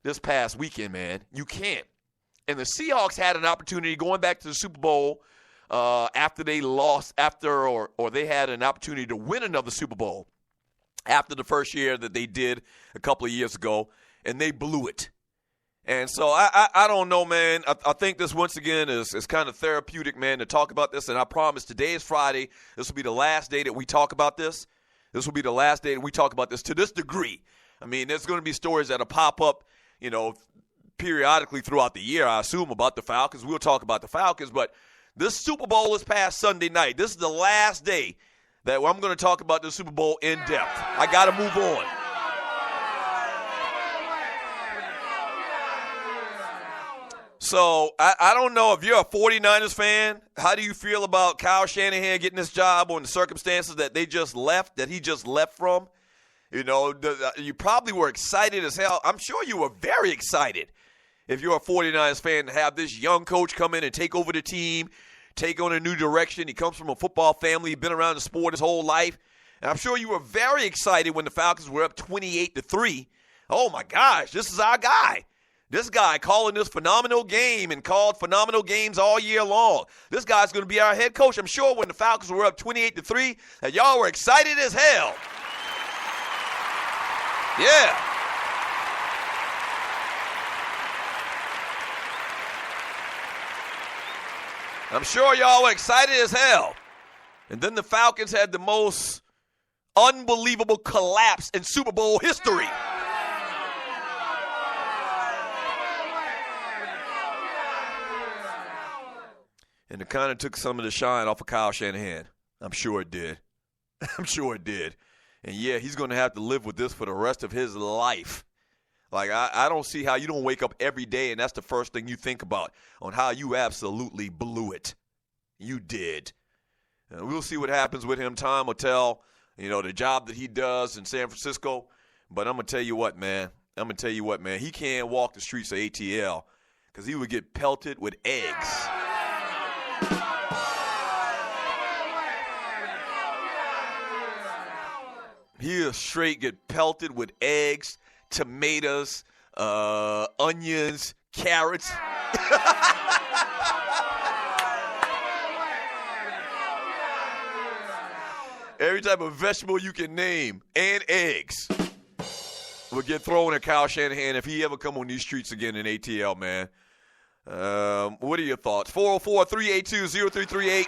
this past weekend, man. You can't. And the Seahawks had an opportunity going back to the Super Bowl after they lost, or they had an opportunity to win another Super Bowl after the first year that they did a couple of years ago, and they blew it. And so I don't know, man. I think this, once again, is kind of therapeutic, man, to talk about this. And I promise today is Friday. This will be the last day that we talk about this. This will be the last day that we talk about this to this degree. I mean, there's going to be stories that'll pop up, periodically throughout the year, I assume, about the Falcons. We'll talk about the Falcons. But this Super Bowl is past Sunday night. This is the last day that I'm going to talk about the Super Bowl in depth. I got to move on. So, I don't know if you're a 49ers fan, how do you feel about Kyle Shanahan getting this job on the circumstances that he just left from? You probably were excited as hell. I'm sure you were very excited if you're a 49ers fan to have this young coach come in and take over the team, take on a new direction. He comes from a football family. He's been around the sport his whole life. And I'm sure you were very excited when the Falcons were up 28-3. Oh, my gosh, this is our guy. This guy calling this phenomenal game and called phenomenal games all year long. This guy's going to be our head coach. I'm sure when the Falcons were up 28-3 that y'all were excited as hell. Yeah. I'm sure y'all were excited as hell. And then the Falcons had the most unbelievable collapse in Super Bowl history. And it kind of took some of the shine off of Kyle Shanahan. I'm sure it did. I'm sure it did. And, yeah, he's going to have to live with this for the rest of his life. Like, I don't see how you don't wake up every day and that's the first thing you think about on how you absolutely blew it. You did. And we'll see what happens with him. Time will tell, the job that he does in San Francisco. But I'm going to tell you what, man. He can't walk the streets of ATL because he would get pelted with eggs. He'll straight get pelted with eggs, tomatoes, onions, carrots. Every type of vegetable you can name and eggs will get thrown at Kyle Shanahan if he ever come on these streets again in ATL, man. What are your thoughts? 404-382-0338.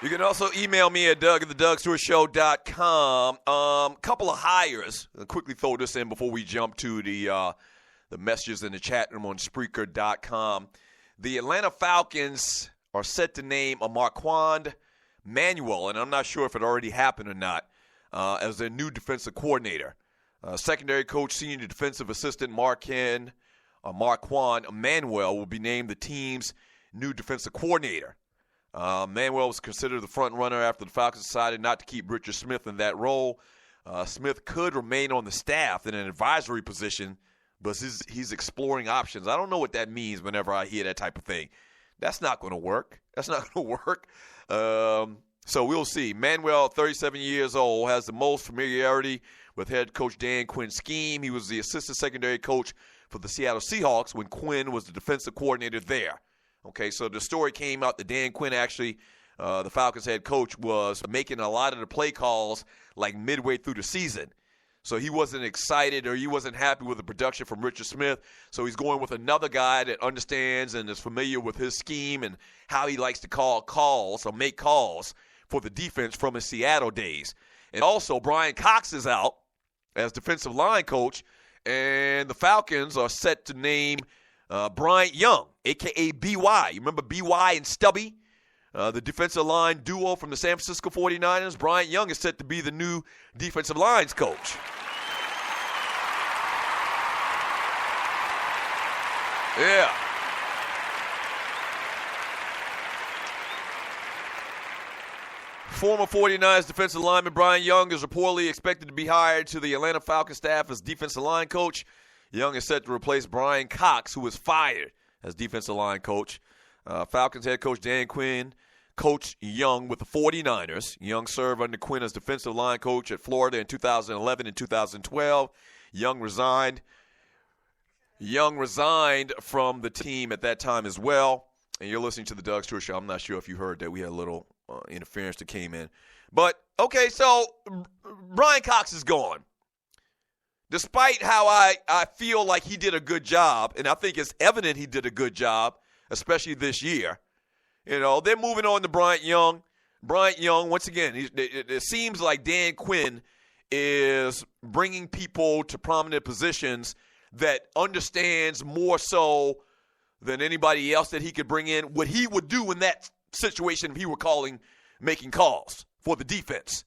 You can also email me at doug@thedougsstewartshow.com. Couple of hires. I'll quickly throw this in before we jump to the messages in the chat room on Spreaker.com. The Atlanta Falcons are set to name a Marquand Manuel, and I'm not sure if it already happened or not, as their new defensive coordinator. Secondary coach, senior defensive assistant Marquand Manuel will be named the team's new defensive coordinator. Manuel was considered the front runner after the Falcons decided not to keep Richard Smith in that role. Smith could remain on the staff in an advisory position, but he's exploring options. I don't know what that means whenever I hear that type of thing. That's not going to work. So we'll see. Manuel, 37 years old, has the most familiarity with head coach Dan Quinn's scheme. He was the assistant secondary coach for the Seattle Seahawks when Quinn was the defensive coordinator there. Okay, so the story came out that Dan Quinn actually, the Falcons head coach, was making a lot of the play calls like midway through the season. So he wasn't excited or he wasn't happy with the production from Richard Smith. So he's going with another guy that understands and is familiar with his scheme and how he likes to call calls or make calls for the defense from his Seattle days. And also, Brian Cox is out as defensive line coach, and the Falcons are set to name Bryant Young, a.k.a. B.Y. You remember B.Y. and Stubby? The defensive line duo from the San Francisco 49ers. Bryant Young is set to be the new defensive lines coach. Yeah. Former 49ers defensive lineman Bryant Young is reportedly expected to be hired to the Atlanta Falcons staff as defensive line coach. Young is set to replace Brian Cox, who was fired as defensive line coach. Falcons head coach Dan Quinn coached Young with the 49ers. Young served under Quinn as defensive line coach at Florida in 2011 and 2012. Young resigned from the team at that time as well. And you're listening to the Doug Stewart Show. I'm not sure if you heard that we had a little interference that came in. But, okay, so Brian Cox is gone. Despite how I feel like he did a good job, and I think it's evident he did a good job, especially this year. You know, they're moving on to Bryant Young. Bryant Young, once again, it seems like Dan Quinn is bringing people to prominent positions that understands more so than anybody else that he could bring in what he would do in that situation if he were making calls for the defense.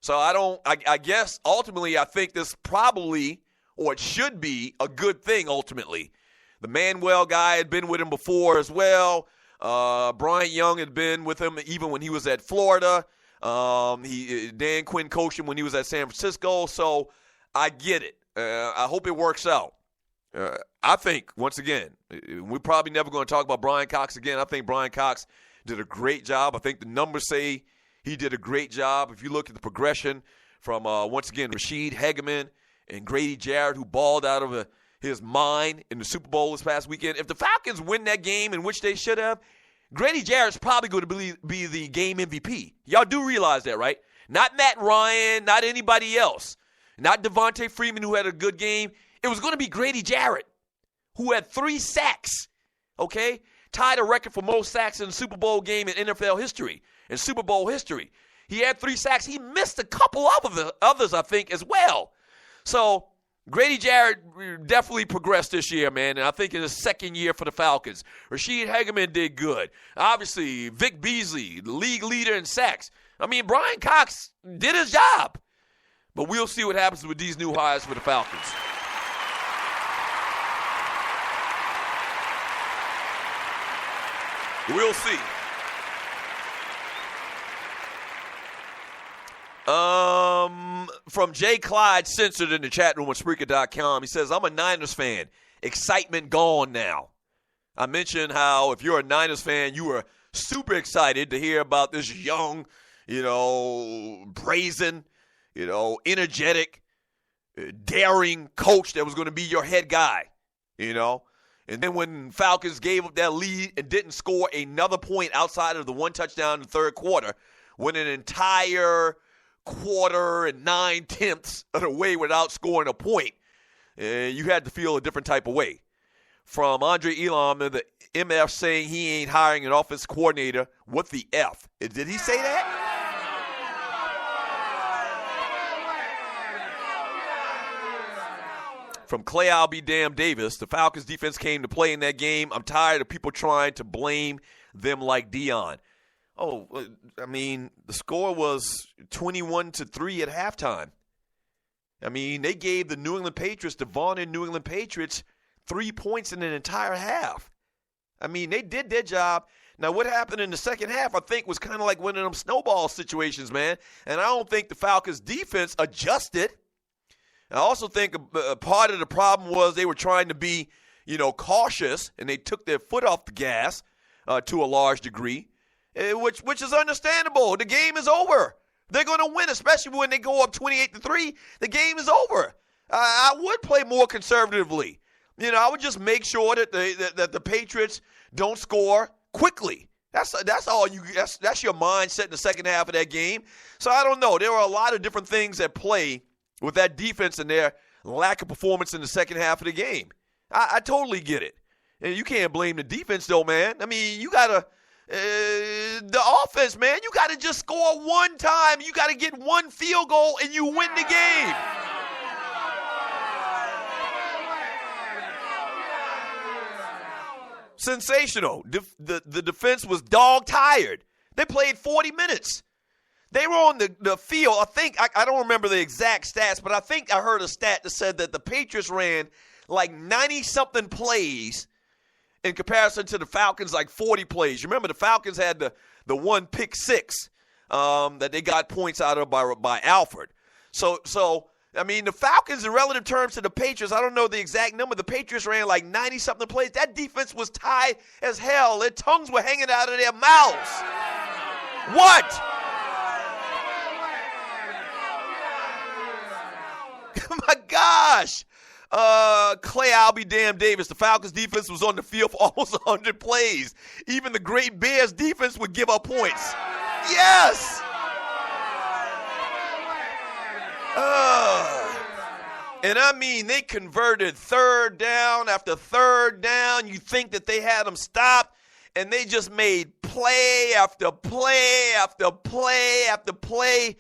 So I guess ultimately I think this probably, or it should be, a good thing ultimately. The Manuel guy had been with him before as well. Brian Young had been with him even when he was at Florida. Dan Quinn coached him when he was at San Francisco. So I get it. I hope it works out. I think, once again, we're probably never going to talk about Brian Cox again. I think Brian Cox did a great job. I think the numbers say he did a great job. If you look at the progression from, once again, Rashid Hageman and Grady Jarrett, who balled out of his mind in the Super Bowl this past weekend. If the Falcons win that game, in which they should have, Grady Jarrett's probably going to be the game MVP. Y'all do realize that, right? Not Matt Ryan, not anybody else. Not Devontae Freeman, who had a good game. It was going to be Grady Jarrett, who had 3 sacks, okay? Tied a record for most sacks in a Super Bowl game in NFL history, in Super Bowl history. He had 3 sacks. He missed a couple of the others, I think, as well. So Grady Jarrett definitely progressed this year, man, and I think in his second year for the Falcons. Rashid Hageman did good. Obviously, Vic Beasley, the league leader in sacks. I mean, Brian Cox did his job. But we'll see what happens with these new hires for the Falcons. We'll see. From J. Clyde Censored in the chat room at Spreaker.com, he says, I'm a Niners fan. Excitement gone now. I mentioned how if you're a Niners fan, you were super excited to hear about this young, brazen, energetic, daring coach that was going to be your head guy, And then when Falcons gave up that lead and didn't score another point outside of the one touchdown in the third quarter, went an entire quarter and 9/10 of the way without scoring a point, you had to feel a different type of way. From Andre Elam, the MF saying he ain't hiring an offensive coordinator. What the F? Did he say that? From Clay I'll be damn Davis, the Falcons defense came to play in that game. I'm tired of people trying to blame them like Dion. The score was 21-3 at halftime. They gave the New England Patriots, the vaunted New England Patriots, 3 points in an entire half. They did their job. Now, what happened in the second half, I think, was kind of like one of them snowball situations, man. And I don't think the Falcons defense adjusted. I also think a part of the problem was they were trying to be, cautious, and they took their foot off the gas to a large degree, which is understandable. The game is over. They're going to win, especially when they go up 28-3. The game is over. I would play more conservatively. I would just make sure that the Patriots don't score quickly. That's all you. That's your mindset in the second half of that game. So I don't know. There were a lot of different things at play with that defense and their lack of performance in the second half of the game. I totally get it. And you can't blame the defense, though, man. You got to the offense, man, you got to just score one time. You got to get one field goal, and you win the game. Sensational. The defense was dog-tired. They played 40 minutes. They were on the field. I don't remember the exact stats, but I think I heard a stat that said that the Patriots ran like 90-something plays in comparison to the Falcons, like 40 plays. You remember the Falcons had the one pick six that they got points out of by Alfred. So I mean, the Falcons, in relative terms to the Patriots, I don't know the exact number. The Patriots ran like 90-something plays. That defense was tight as hell. Their tongues were hanging out of their mouths. What? My gosh. Clay, I'll be damn Davis. The Falcons defense was on the field for almost 100 plays. Even the great Bears defense would give up points. Yes. And I mean, they converted third down after third down. You think that they had them stopped, and they just made play after play after play after play,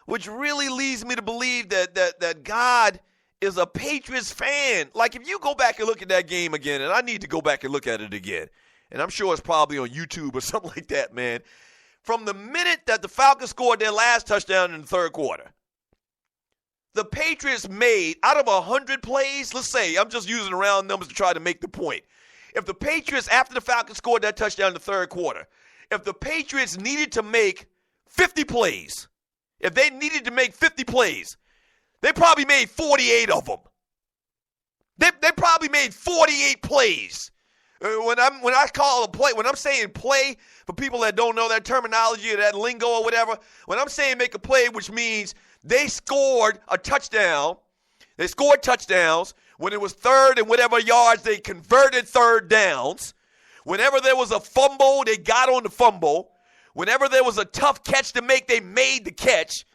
which really leads me to believe that God is a Patriots fan. Like, if you go back and look at that game again, and I need to go back and look at it again, and I'm sure it's probably on YouTube or something like that, man. From the minute that the Falcons scored their last touchdown in the third quarter, the Patriots made, out of 100 plays, let's say, I'm just using round numbers to try to make the point. If the Patriots, after the Falcons scored that touchdown in the third quarter, if the Patriots needed to make 50 plays, if they needed to make 50 plays, they probably made 48 of them. They probably made 48 plays. When I call a play, when I'm saying play, for people that don't know that terminology or that lingo or whatever, when I'm saying make a play, which means they scored a touchdown. They scored touchdowns. When it was third and whatever yards, they converted third downs. Whenever there was a fumble, they got on the fumble. Whenever there was a tough catch to make, they made the catch.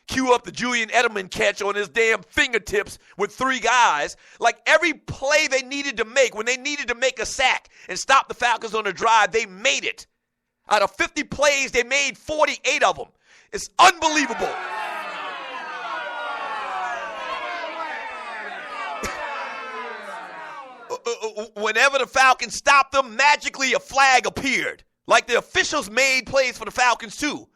Cue up the Julian Edelman catch on his damn fingertips with three guys. Like, every play they needed to make, when they needed to make a sack and stop the Falcons on the drive, they made it. Out of 50 plays, they made 48 of them. It's unbelievable. Whenever the Falcons stopped them, magically a flag appeared. Like, the officials made plays for the Falcons too.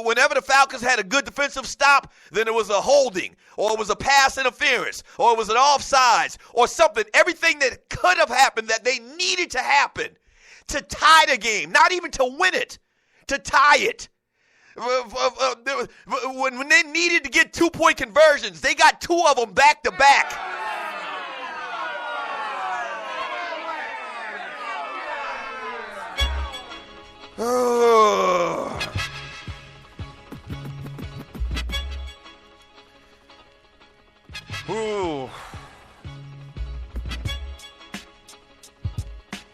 Whenever the Falcons had a good defensive stop, then it was a holding, or it was a pass interference, or it was an offsides, or something. Everything that could have happened that they needed to happen to tie the game, not even to win it, to tie it. When they needed to get 2-point conversions, they got 2 of them back to back. Ooh.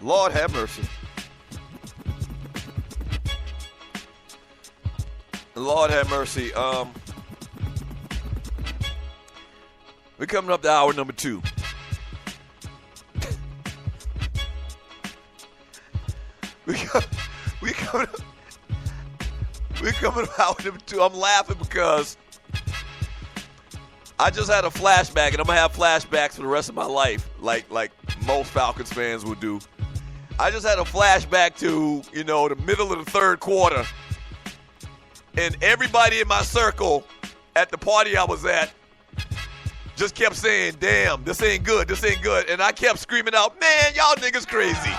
Lord have mercy. Lord have mercy. We're coming up to hour number 2. We're coming to hour number 2. I'm laughing because I just had a flashback, and I'm going to have flashbacks for the rest of my life, like most Falcons fans would do. I just had a flashback to, the middle of the third quarter, and everybody in my circle at the party I was at just kept saying, damn, this ain't good, this ain't good. And I kept screaming out, man, y'all niggas crazy.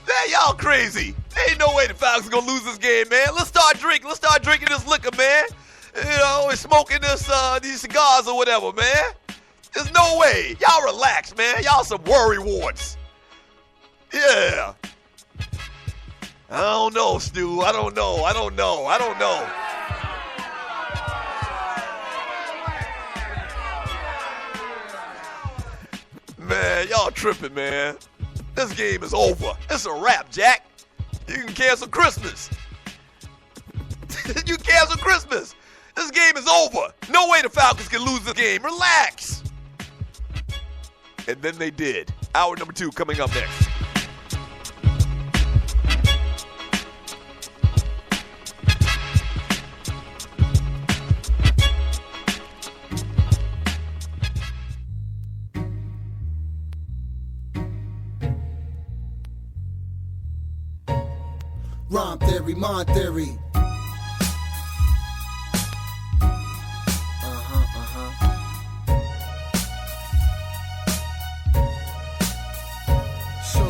Man, y'all crazy. Ain't no way the Falcons gonna lose this game, man. Let's start drinking this liquor, man. And smoking these cigars or whatever, man. There's no way. Y'all relax, man. Y'all some worry warts. Yeah. I don't know, Stu. I don't know. Man, y'all tripping, man. This game is over. It's a wrap, Jack. You can cancel Christmas. You cancel Christmas. This game is over. No way the Falcons can lose this game. Relax. And then they did. Hour number 2 coming up next. Rhyme theory, mind theory.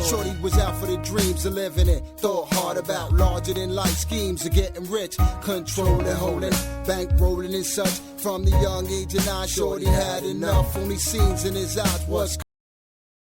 Shorty was out for the dreams of living it. Thought hard about larger than life schemes of getting rich. Controlling, holding, bank rolling and such. From the young age of 9, Shorty had enough. Only scenes in his eyes was